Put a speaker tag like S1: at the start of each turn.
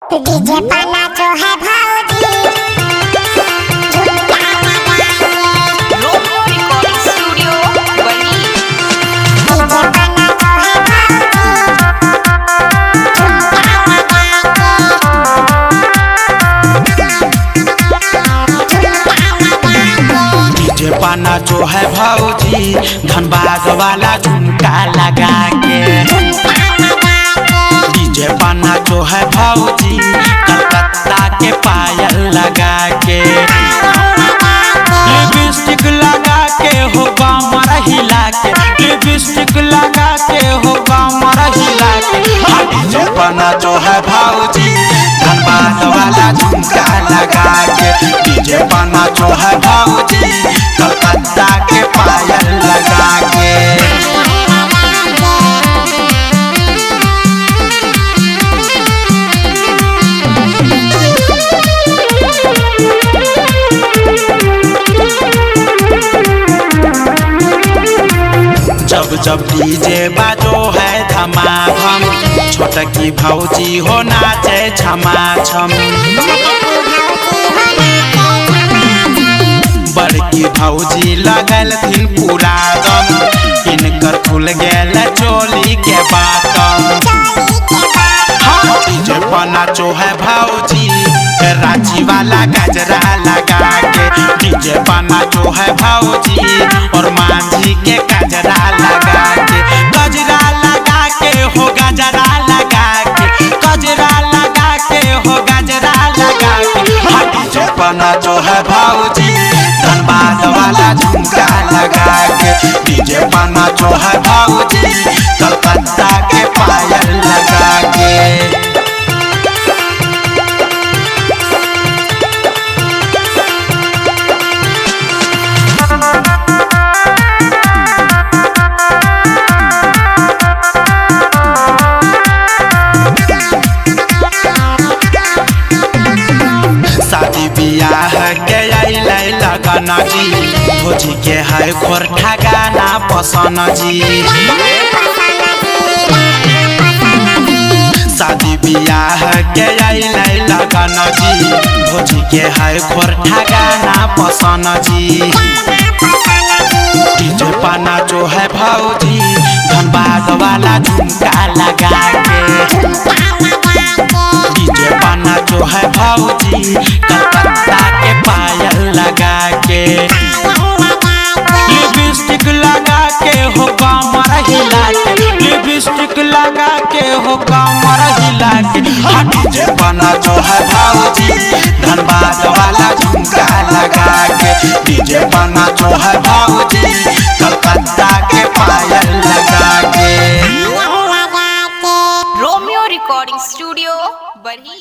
S1: DJ पाना जो है भाऊजी झुमका लगाइए।
S2: लोगो रिकॉर्डिंग स्टूडियो बनी।
S1: डीजे पाना जो है भाऊजी
S3: डीजे पाना जो है भाऊजी धनबाद वाला झुमका लगा के। डीजे पाना जो है भाऊजी कलकत्ता के पायल लगा के। लिपस्टिक लगा के हो कमर हिला के। लिपस्टिक लगा के हो कमर हिला के। डीजे पाना जो है भाऊजी धनबाद वाला झुमका लगा के। डीजे पाना जो है भाऊजी कलकत्ता के पायल लगा के। जब जब डीजे बाजो है धमाधम छोटकी भौजी हो नाचे छमाछम। बड़की भौजी लगल थिन पूरा दम इनकर खुल गेल चोली के बातम। डीजे पाना जो है भौजी रांची वाला गजरा लगा के। डीजे पाना जो है भौजी और मांझी के गजरा लगा के। गजरा लगा के हो गजरा लगा के। गजरा लगा के हो गजरा लगा के। डीजे पाना जो है भौजी धनबाद वाला झुमका लगा के। डीजे पाना जो है भौजी कलकत्ता के पायल लगा के। शादी बियाह के अइलै लगन जी भोजी के है खोरठा गाना पसंद जी। शादी बियाह के अइलै लगन जी भोजी के है खोरठा गाना पसंद जी। डीजे पाना जो है भौजी धनबाद वाला झुमका लगा के। डीजे पाना जो है भौजी कलकत्ता के पायल लगा के। लिपस्टिक लगा के हो कमर हिला के। लिपस्टिक लगा के हो कमर हिला के। डीजे पाना जो है भौजी धनबाद वाला झुमका लगा के। डीजे पाना जो है भौजी कलकत्ता के पायल लगा के।
S2: रोमियो रिकॉर्डिंग स्टूडियो बनी।